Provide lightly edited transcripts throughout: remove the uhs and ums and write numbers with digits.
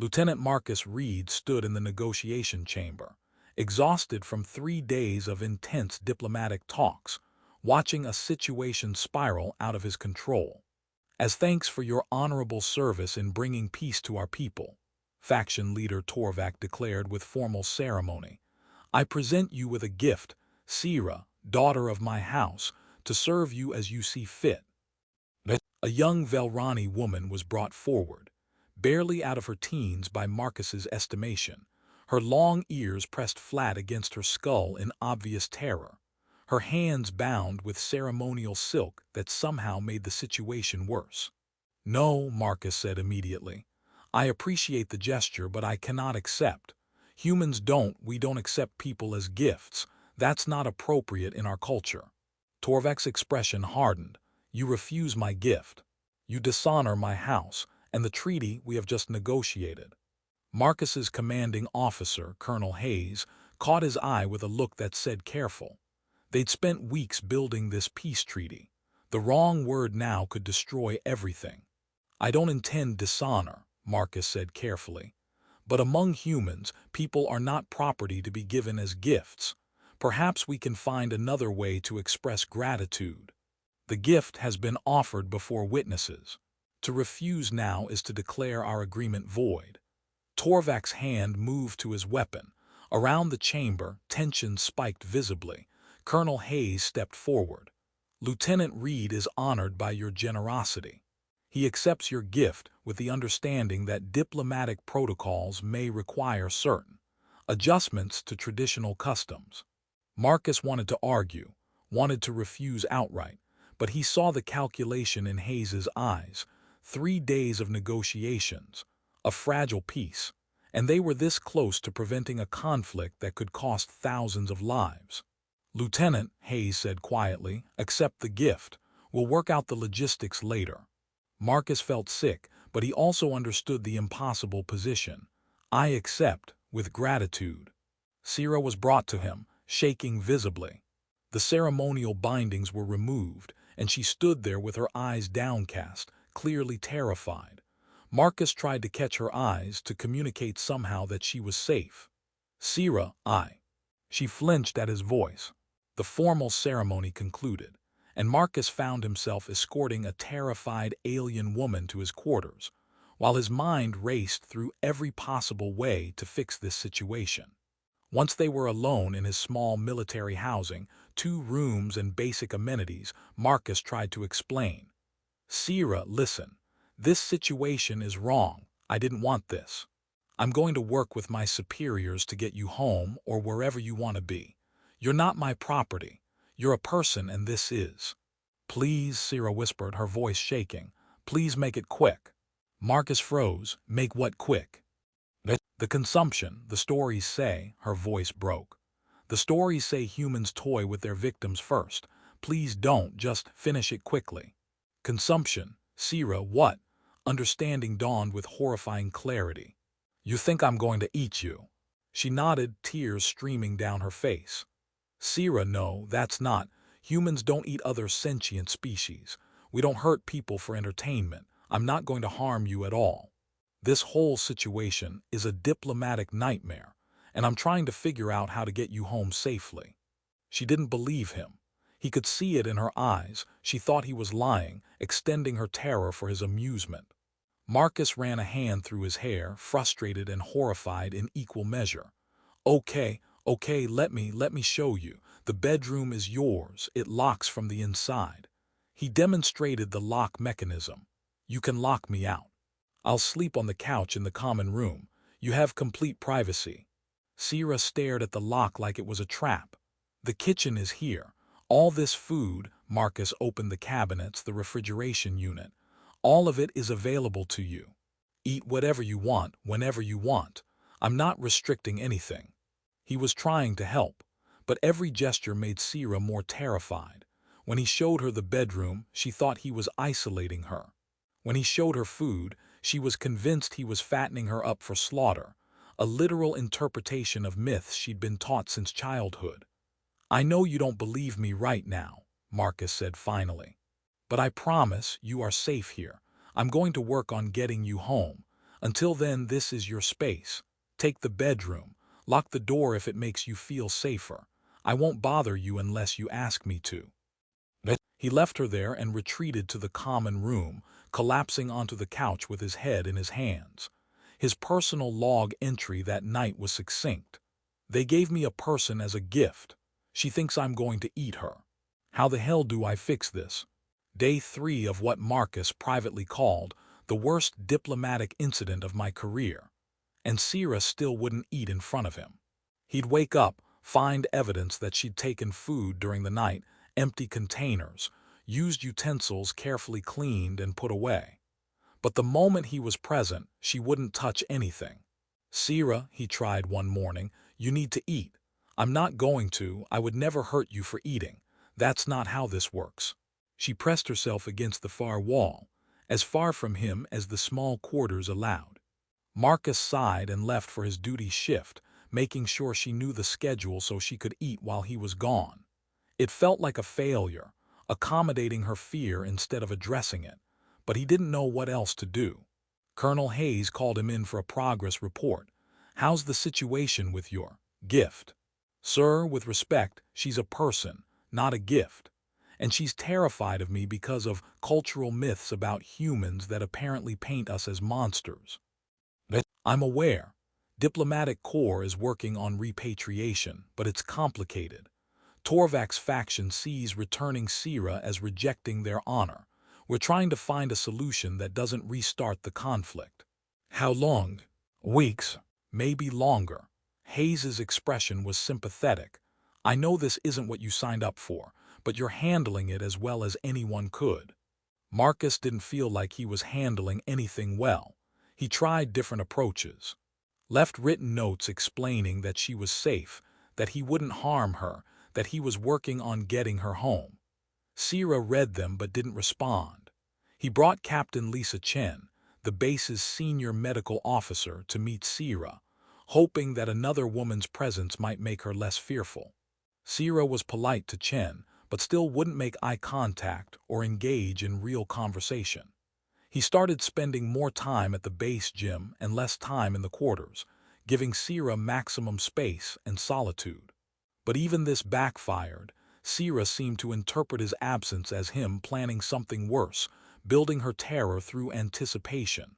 Lieutenant Marcus Reed stood in the negotiation chamber, exhausted from 3 days of intense diplomatic talks, watching a situation spiral out of his control. As thanks for your honorable service in bringing peace to our people, faction leader Torvak declared with formal ceremony, I present you with a gift, Sira, daughter of my house, to serve you as you see fit. A young Velrani woman was brought forward, barely out of her teens by Marcus's estimation, her long ears pressed flat against her skull in obvious terror, her hands bound with ceremonial silk that somehow made the situation worse. No, Marcus said immediately. I appreciate the gesture, but I cannot accept. We don't accept people as gifts. That's not appropriate in our culture. Torvak's expression hardened. You refuse my gift. You dishonor my house and the treaty we have just negotiated. Marcus's commanding officer, Colonel Hayes, caught his eye with a look that said careful. They'd spent weeks building this peace treaty. The wrong word now could destroy everything. I don't intend dishonor, Marcus said carefully. But among humans, people are not property to be given as gifts. Perhaps we can find another way to express gratitude. The gift has been offered before witnesses. To refuse now is to declare our agreement void. Torvak's hand moved to his weapon. Around the chamber, tension spiked visibly. Colonel Hayes stepped forward. Lieutenant Reed is honored by your generosity. He accepts your gift with the understanding that diplomatic protocols may require certain adjustments to traditional customs. Marcus wanted to argue, wanted to refuse outright, but he saw the calculation in Hayes's eyes. 3 days of negotiations, a fragile peace, and they were this close to preventing a conflict that could cost thousands of lives. Lieutenant, Hayes said quietly, accept the gift. We'll work out the logistics later. Marcus felt sick, but he also understood the impossible position. I accept, with gratitude. Sira was brought to him, shaking visibly. The ceremonial bindings were removed, and she stood there with her eyes downcast, clearly terrified. Marcus tried to catch her eyes to communicate somehow that she was safe. Sira, She flinched at his voice. The formal ceremony concluded, and Marcus found himself escorting a terrified alien woman to his quarters, while his mind raced through every possible way to fix this situation. Once they were alone in his small military housing, 2 rooms and basic amenities, Marcus tried to explain. Sira, listen. This situation is wrong. I didn't want this. I'm going to work with my superiors to get you home or wherever you want to be. You're not my property. You're a person, and this is. Please, Sira whispered, her voice shaking. Please make it quick. Marcus froze. Make what quick? The consumption, the stories say, her voice broke. The stories say humans toy with their victims first. Please don't, just finish it quickly. Consumption. Sira, what? Understanding dawned with horrifying clarity. You think I'm going to eat you? She nodded, tears streaming down her face. Sira, no, that's not. Humans don't eat other sentient species. We don't hurt people for entertainment. I'm not going to harm you at all. This whole situation is a diplomatic nightmare, and I'm trying to figure out how to get you home safely. She didn't believe him. He could see it in her eyes. She thought he was lying, extending her terror for his amusement. Marcus ran a hand through his hair, frustrated and horrified in equal measure. Okay, let me show you. The bedroom is yours. It locks from the inside. He demonstrated the lock mechanism. You can lock me out. I'll sleep on the couch in the common room. You have complete privacy. Sira stared at the lock like it was a trap. The kitchen is here. All this food, Marcus opened the cabinets, the refrigeration unit. All of it is available to you. Eat whatever you want, whenever you want. I'm not restricting anything. He was trying to help, but every gesture made Sira more terrified. When he showed her the bedroom, she thought he was isolating her. When he showed her food, she was convinced he was fattening her up for slaughter, a literal interpretation of myths she'd been taught since childhood. I know you don't believe me right now, Marcus said finally. But I promise you are safe here. I'm going to work on getting you home. Until then, this is your space. Take the bedroom. Lock the door if it makes you feel safer. I won't bother you unless you ask me to." He left her there and retreated to the common room, collapsing onto the couch with his head in his hands. His personal log entry that night was succinct. "They gave me a person as a gift. She thinks I'm going to eat her. How the hell do I fix this?" Day 3 of what Marcus privately called the worst diplomatic incident of my career. And Sierra still wouldn't eat in front of him. He'd wake up, find evidence that she'd taken food during the night, empty containers, used utensils carefully cleaned and put away. But the moment he was present, she wouldn't touch anything. "Sierra," he tried one morning, "you need to eat." "I'm not going to. I would never hurt you for eating. That's not how this works." She pressed herself against the far wall, as far from him as the small quarters allowed. Marcus sighed and left for his duty shift, making sure she knew the schedule so she could eat while he was gone. It felt like a failure, accommodating her fear instead of addressing it, but he didn't know what else to do. Colonel Hayes called him in for a progress report. "How's the situation with your gift?" "Sir, with respect, she's a person, not a gift. And she's terrified of me because of cultural myths about humans that apparently paint us as monsters." "I'm aware. Diplomatic Corps is working on repatriation, but it's complicated. Torvak's faction sees returning Sierra as rejecting their honor. We're trying to find a solution that doesn't restart the conflict." "How long?" "Weeks, maybe longer." Hayes's expression was sympathetic. "I know this isn't what you signed up for, but you're handling it as well as anyone could." Marcus didn't feel like he was handling anything well. He tried different approaches. Left written notes explaining that she was safe, that he wouldn't harm her, that he was working on getting her home. Sierra read them but didn't respond. He brought Captain Lisa Chen, the base's senior medical officer, to meet Sierra, hoping that another woman's presence might make her less fearful. Sierra was polite to Chen, but still wouldn't make eye contact or engage in real conversation. He started spending more time at the base gym and less time in the quarters, giving Sierra maximum space and solitude. But even this backfired. Sierra seemed to interpret his absence as him planning something worse, building her terror through anticipation.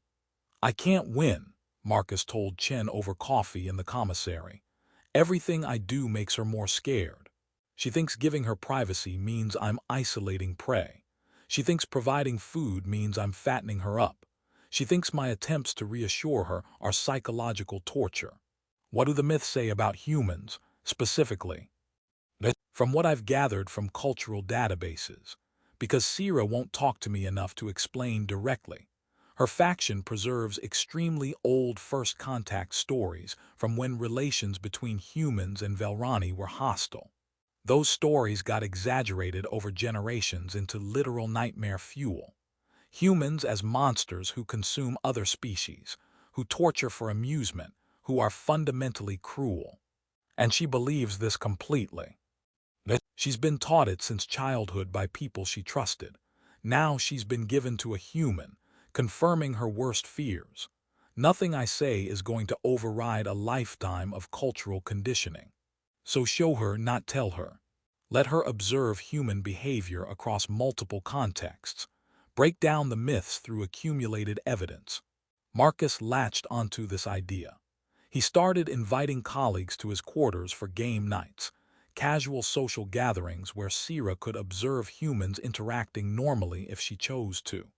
"I can't win," Marcus told Chen over coffee in the commissary. "Everything I do makes her more scared. She thinks giving her privacy means I'm isolating prey. She thinks providing food means I'm fattening her up. She thinks my attempts to reassure her are psychological torture." "What do the myths say about humans, specifically?" "From what I've gathered from cultural databases, because Sierra won't talk to me enough to explain directly. Her faction preserves extremely old first contact stories from when relations between humans and Velrani were hostile. Those stories got exaggerated over generations into literal nightmare fuel. Humans as monsters who consume other species, who torture for amusement, who are fundamentally cruel. And she believes this completely. She's been taught it since childhood by people she trusted. Now she's been given to a human, confirming her worst fears. Nothing I say is going to override a lifetime of cultural conditioning. So show her, not tell her. Let her observe human behavior across multiple contexts. Break down the myths through accumulated evidence." Marcus latched onto this idea. He started inviting colleagues to his quarters for game nights, casual social gatherings where Sierra could observe humans interacting normally if she chose to.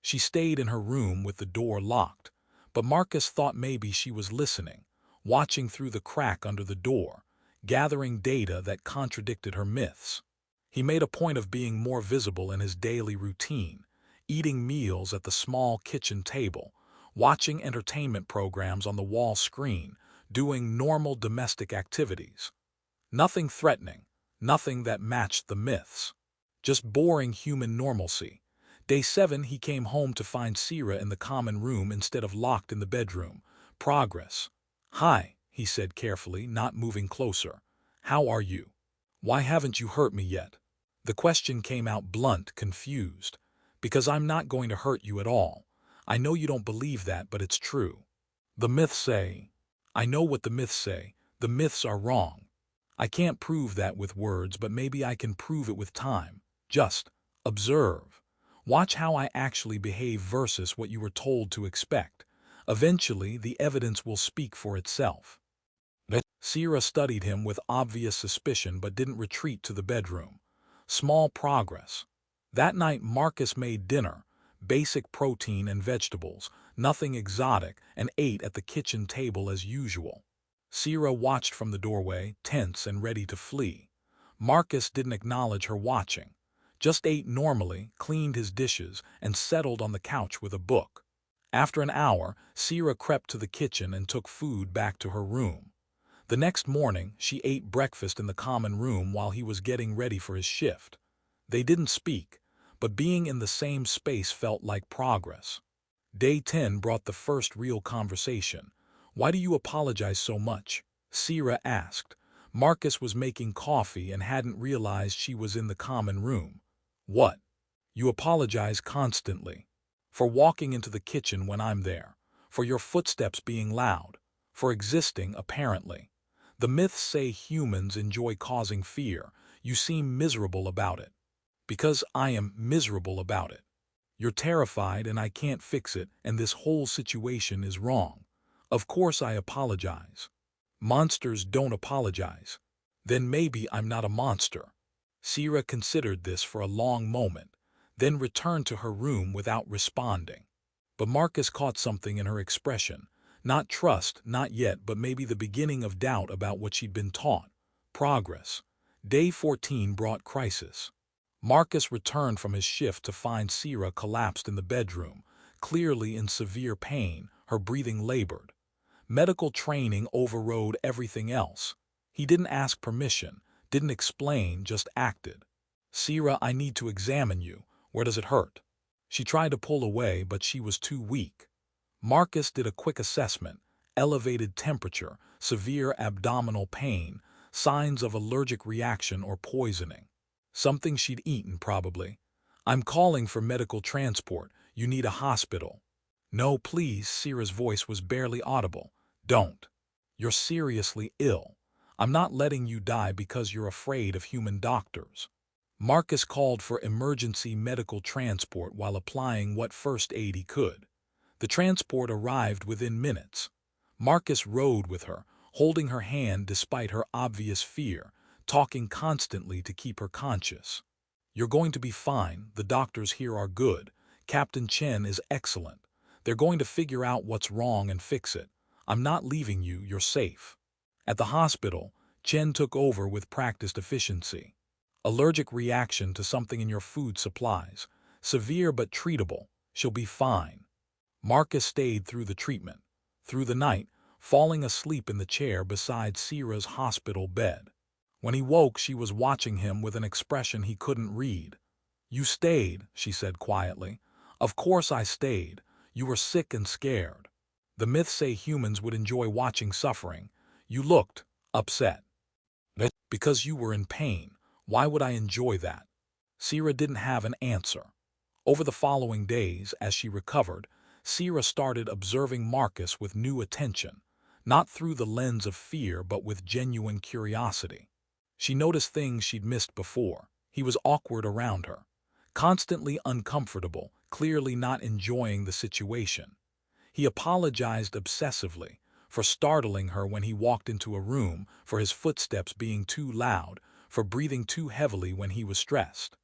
She stayed in her room with the door locked, but Marcus thought maybe she was listening, watching through the crack under the door, gathering data that contradicted her myths. He made a point of being more visible in his daily routine, eating meals at the small kitchen table, watching entertainment programs on the wall screen, doing normal domestic activities. Nothing threatening, nothing that matched the myths. Just boring human normalcy. Day 7, he came home to find Sierra in the common room instead of locked in the bedroom. "Progress." "Hi," he said carefully, not moving closer. "How are you? Why haven't you hurt me yet?" The question came out blunt, confused. "Because I'm not going to hurt you at all. I know you don't believe that, but it's true. The myths say. I know what the myths say. The myths are wrong. I can't prove that with words, but maybe I can prove it with time. Just observe. Watch how I actually behave versus what you were told to expect. Eventually, the evidence will speak for itself. Sierra studied him with obvious suspicion but didn't retreat to the bedroom. Small progress. That night Marcus made dinner, basic protein and vegetables, nothing exotic, and ate at the kitchen table as usual. Sierra watched from the doorway, tense and ready to flee. Marcus didn't acknowledge her watching. Just ate normally, cleaned his dishes, and settled on the couch with a book. After an hour, Sierra crept to the kitchen and took food back to her room. The next morning, she ate breakfast in the common room while he was getting ready for his shift. They didn't speak, but being in the same space felt like progress. Day 10 brought the first real conversation. "Why do you apologize so much?" Sierra asked. Marcus was making coffee and hadn't realized she was in the common room. "What? You apologize constantly. For walking into the kitchen when I'm there. For your footsteps being loud. For existing, apparently. The myths say humans enjoy causing fear. You seem miserable about it." "Because I am miserable about it. You're terrified and I can't fix it, and this whole situation is wrong. Of course I apologize." "Monsters don't apologize." "Then maybe I'm not a monster." Sierra considered this for a long moment, then returned to her room without responding. But Marcus caught something in her expression. Not trust, not yet, but maybe the beginning of doubt about what she'd been taught. Progress. Day 14 brought crisis. Marcus returned from his shift to find Sierra collapsed in the bedroom, clearly in severe pain, her breathing labored. Medical training overrode everything else. He didn't ask permission, didn't explain, just acted. "Sierra, I need to examine you. Where does it hurt?" She tried to pull away, but she was too weak. Marcus did a quick assessment: elevated temperature, severe abdominal pain, signs of allergic reaction or poisoning. Something she'd eaten, probably. "I'm calling for medical transport. You need a hospital." "No, please," Sierra's voice was barely audible. "Don't. You're seriously ill. I'm not letting you die because you're afraid of human doctors." Marcus called for emergency medical transport while applying what first aid he could. The transport arrived within minutes. Marcus rode with her, holding her hand despite her obvious fear, talking constantly to keep her conscious. "You're going to be fine. The doctors here are good. Captain Chen is excellent. They're going to figure out what's wrong and fix it. I'm not leaving you. You're safe." At the hospital, Chen took over with practiced efficiency. "Allergic reaction to something in your food supplies. Severe but treatable. She'll be fine." Marcus stayed through the treatment. Through the night, falling asleep in the chair beside Sierra's hospital bed. When he woke, she was watching him with an expression he couldn't read. "You stayed," she said quietly. "Of course I stayed. You were sick and scared. The myths say humans would enjoy watching suffering. You looked upset. Because you were in pain. Why would I enjoy that?" Sierra didn't have an answer. Over the following days, as she recovered, Sierra started observing Marcus with new attention, not through the lens of fear but with genuine curiosity. She noticed things she'd missed before. He was awkward around her, constantly uncomfortable, clearly not enjoying the situation. He apologized obsessively for startling her when he walked into a room, for his footsteps being too loud, for breathing too heavily when he was stressed.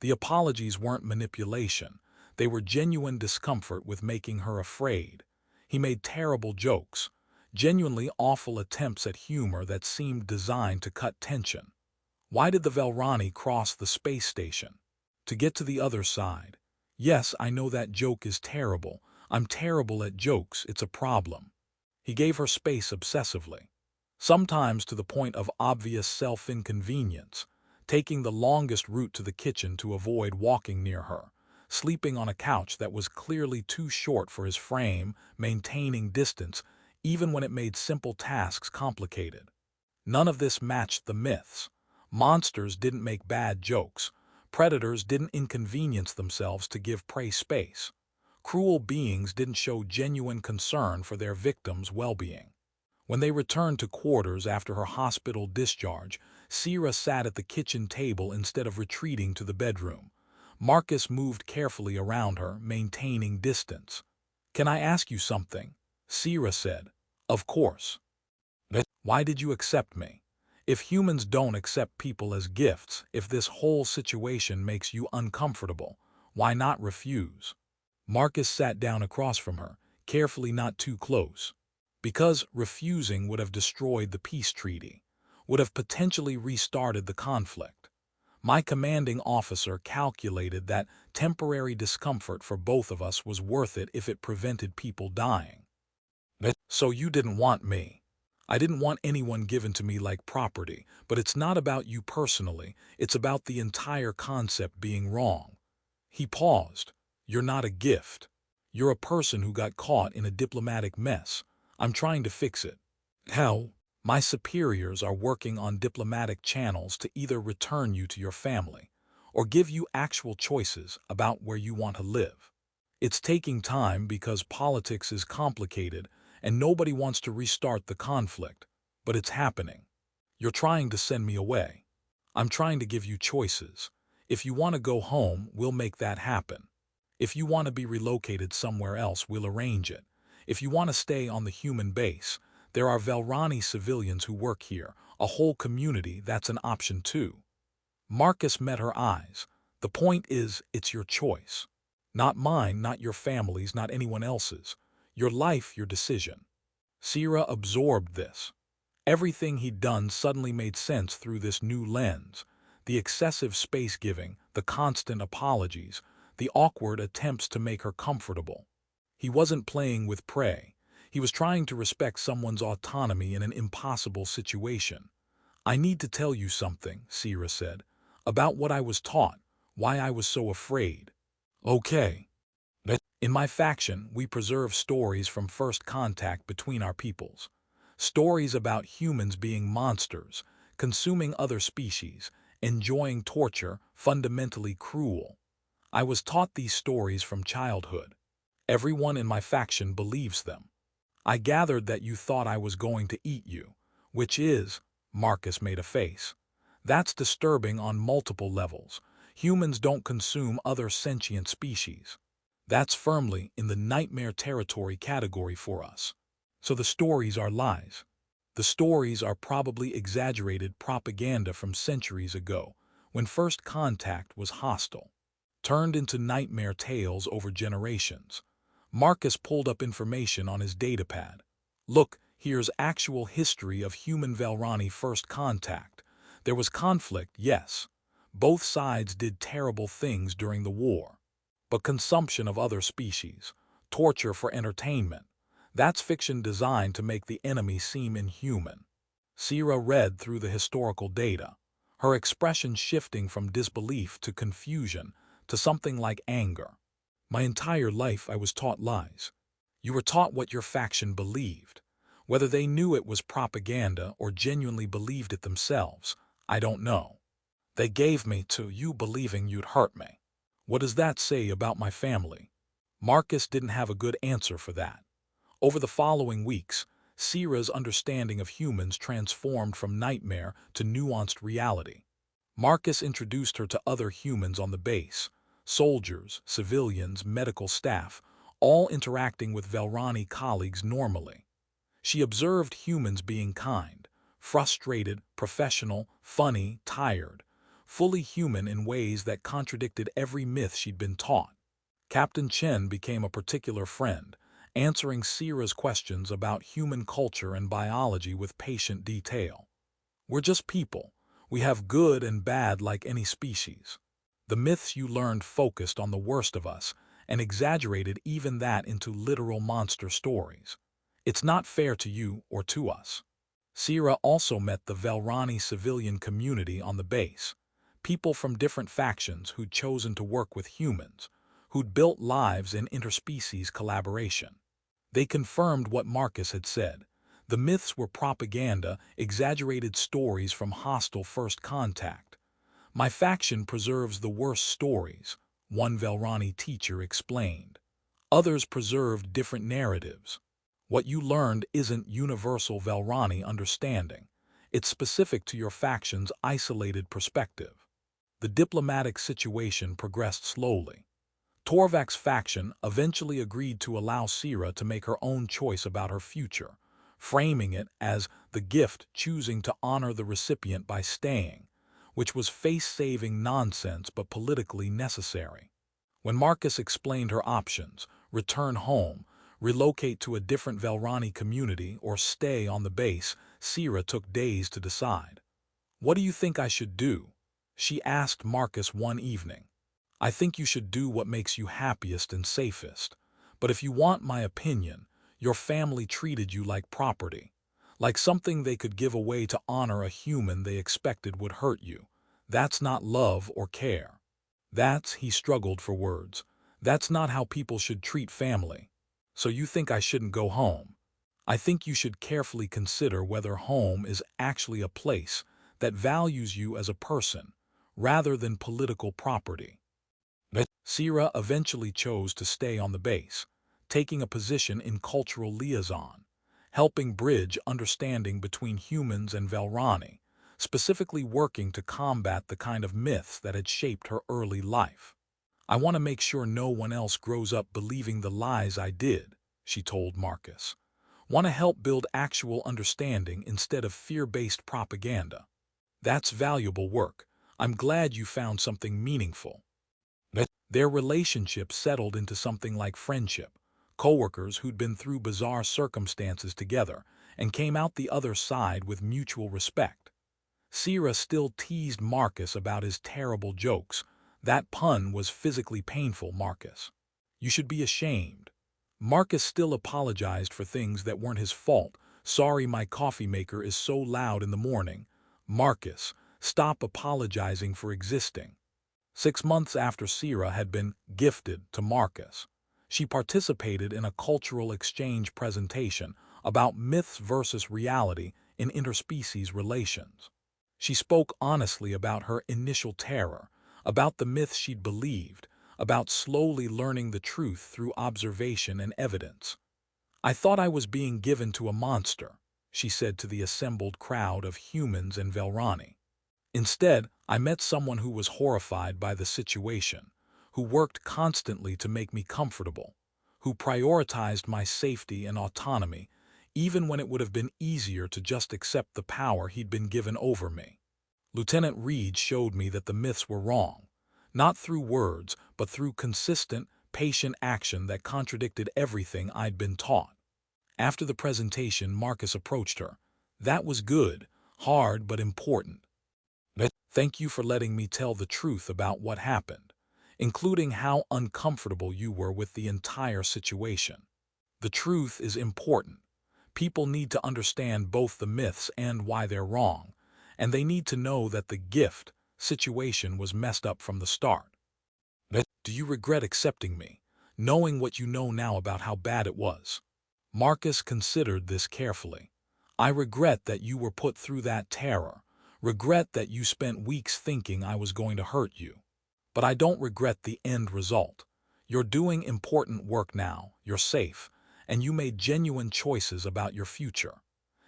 The apologies weren't manipulation. They were genuine discomfort with making her afraid. He made terrible jokes, genuinely awful attempts at humor that seemed designed to cut tension. Why did the Velrani cross the space station? To get to the other side. Yes, I know that joke is terrible. I'm terrible at jokes, it's a problem. He gave her space obsessively, sometimes to the point of obvious self-inconvenience, taking the longest route to the kitchen to avoid walking near her, sleeping on a couch that was clearly too short for his frame, maintaining distance, even when it made simple tasks complicated. None of this matched the myths. Monsters didn't make bad jokes. Predators didn't inconvenience themselves to give prey space. Cruel beings didn't show genuine concern for their victims' well-being. When they returned to quarters after her hospital discharge, Sierra sat at the kitchen table instead of retreating to the bedroom. Marcus moved carefully around her, maintaining distance. "Can I ask you something?" Sierra said. "Of course." "Why did you accept me? If humans don't accept people as gifts, if this whole situation makes you uncomfortable, why not refuse?" Marcus sat down across from her, carefully not too close. "Because refusing would have destroyed the peace treaty, would have potentially restarted the conflict. My commanding officer calculated that temporary discomfort for both of us was worth it if it prevented people dying. So you didn't want me. I didn't want anyone given to me like property, but it's not about you personally, it's about the entire concept being wrong." He paused. "You're not a gift. You're a person who got caught in a diplomatic mess. I'm trying to fix it." "How?" "My superiors are working on diplomatic channels to either return you to your family or give you actual choices about where you want to live. It's taking time because politics is complicated and nobody wants to restart the conflict, but it's happening. You're trying to send me away. I'm trying to give you choices. If you want to go home, we'll make that happen. If you want to be relocated somewhere else, we'll arrange it. If you want to stay on the human base, there are Velrani civilians who work here, a whole community that's an option too." Marcus met her eyes. "The point is, it's your choice. Not mine, not your family's, not anyone else's. Your life, your decision." Sierra absorbed this. Everything he'd done suddenly made sense through this new lens. The excessive space-giving, the constant apologies, the awkward attempts to make her comfortable. He wasn't playing with prey. He was trying to respect someone's autonomy in an impossible situation. "I need to tell you something," Sierra said, "about what I was taught, why I was so afraid." "Okay." "In my faction, we preserve stories from first contact between our peoples. Stories about humans being monsters, consuming other species, enjoying torture, fundamentally cruel. I was taught these stories from childhood. Everyone in my faction believes them. I gathered that you thought I was going to eat you, which is," Marcus made a face, "that's disturbing on multiple levels. Humans don't consume other sentient species. That's firmly in the nightmare territory category for us. So the stories are lies. The stories are probably exaggerated propaganda from centuries ago, when first contact was hostile, turned into nightmare tales over generations." Marcus pulled up information on his datapad. "Look, here's actual history of human Velrani first contact. There was conflict, yes. Both sides did terrible things during the war. But consumption of other species, torture for entertainment, that's fiction designed to make the enemy seem inhuman." Sierra read through the historical data, her expression shifting from disbelief to confusion to something like anger. "My entire life I was taught lies. You were taught what your faction believed. Whether they knew it was propaganda or genuinely believed it themselves, I don't know. They gave me to you believing you'd hurt me. What does that say about my family?" Marcus didn't have a good answer for that. Over the following weeks, Sierra's understanding of humans transformed from nightmare to nuanced reality. Marcus introduced her to other humans on the base, soldiers, civilians, medical staff, all interacting with Velrani colleagues normally. She observed humans being kind, frustrated, professional, funny, tired, fully human in ways that contradicted every myth she'd been taught. Captain Chen became a particular friend, answering Sierra's questions about human culture and biology with patient detail. "We're just people. We have good and bad like any species. The myths you learned focused on the worst of us and exaggerated even that into literal monster stories. It's not fair to you or to us." Sierra also met the Velrani civilian community on the base, people from different factions who'd chosen to work with humans, who'd built lives in interspecies collaboration. They confirmed what Marcus had said. The myths were propaganda, exaggerated stories from hostile first contact. "My faction preserves the worst stories," one Velrani teacher explained. Others preserved different narratives. What you learned isn't universal Velrani understanding. It's specific to your faction's isolated perspective. The diplomatic situation progressed slowly. Torvak's faction eventually agreed to allow Sira to make her own choice about her future, framing it as the gift choosing to honor the recipient by staying, which was face-saving nonsense but politically necessary. When Marcus explained her options, return home, relocate to a different Velrani community, or stay on the base, Sira took days to decide. "What do you think I should do?" she asked Marcus one evening. "I think you should do what makes you happiest and safest. But if you want my opinion, your family treated you like property, like something they could give away to honor a human they expected would hurt you. That's not love or care. He struggled for words. That's not how people should treat family. So you think I shouldn't go home? I think you should carefully consider whether home is actually a place that values you as a person, rather than political property." Sira eventually chose to stay on the base, taking a position in cultural liaison, helping bridge understanding between humans and Velrani, specifically working to combat the kind of myths that had shaped her early life. "I want to make sure no one else grows up believing the lies I did," she told Marcus. "Want to help build actual understanding instead of fear-based propaganda. That's valuable work. I'm glad you found something meaningful." Their relationship settled into something like friendship, coworkers who'd been through bizarre circumstances together and came out the other side with mutual respect. Sira still teased Marcus about his terrible jokes. "That pun was physically painful, Marcus. You should be ashamed." Marcus still apologized for things that weren't his fault. "Sorry, my coffee maker is so loud in the morning." "Marcus, stop apologizing for existing." 6 months after Sira had been gifted to Marcus, she participated in a cultural exchange presentation about myths versus reality in interspecies relations. She spoke honestly about her initial terror, about the myths she'd believed, about slowly learning the truth through observation and evidence. "I thought I was being given to a monster," she said to the assembled crowd of humans and Velrani. "Instead, I met someone who was horrified by the situation, who worked constantly to make me comfortable, who prioritized my safety and autonomy, even when it would have been easier to just accept the power he'd been given over me. Lieutenant Reed showed me that the myths were wrong, not through words, but through consistent, patient action that contradicted everything I'd been taught." After the presentation, Marcus approached her. "That was good, hard but important. Thank you for letting me tell the truth about what happened, including how uncomfortable you were with the entire situation. The truth is important. People need to understand both the myths and why they're wrong, and they need to know that the gift situation was messed up from the start. Do you regret accepting me, knowing what you know now about how bad it was?" Marcus considered this carefully. "I regret that you were put through that terror, regret that you spent weeks thinking I was going to hurt you. But I don't regret the end result. You're doing important work now, you're safe, and you made genuine choices about your future.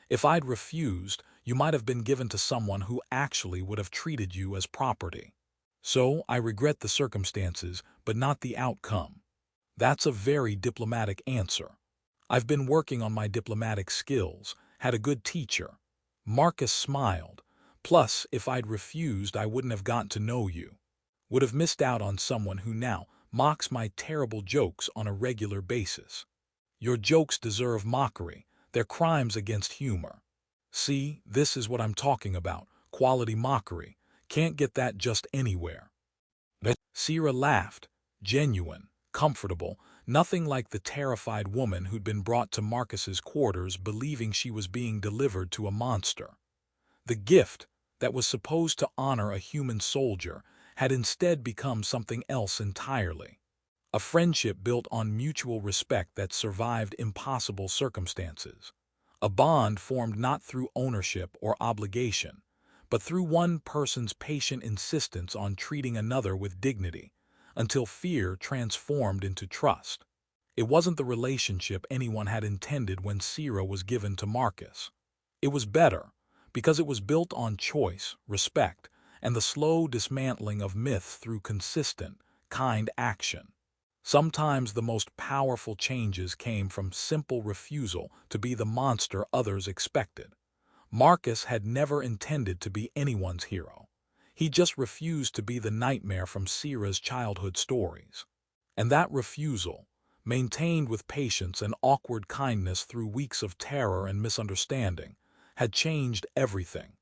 If I'd refused, you might have been given to someone who actually would have treated you as property. So I regret the circumstances, but not the outcome." That's a very diplomatic answer. "I've been working on my diplomatic skills, had a good teacher." Marcus smiled. "Plus, if I'd refused, I wouldn't have gotten to know you. Would have missed out on someone who now mocks my terrible jokes on a regular basis. Your jokes deserve mockery. They're crimes against humor. See, this is what I'm talking about, quality mockery. Can't get that just anywhere." Sira laughed, genuine, comfortable, nothing like the terrified woman who'd been brought to Marcus's quarters believing she was being delivered to a monster. The gift that was supposed to honor a human soldier had instead become something else entirely. A friendship built on mutual respect that survived impossible circumstances. A bond formed not through ownership or obligation, but through one person's patient insistence on treating another with dignity, until fear transformed into trust. It wasn't the relationship anyone had intended when Sierra was given to Marcus. It was better, because it was built on choice, respect, and the slow dismantling of myths through consistent, kind action. Sometimes the most powerful changes came from simple refusal to be the monster others expected. Marcus had never intended to be anyone's hero. He just refused to be the nightmare from Sierra's childhood stories. And that refusal, maintained with patience and awkward kindness through weeks of terror and misunderstanding, had changed everything.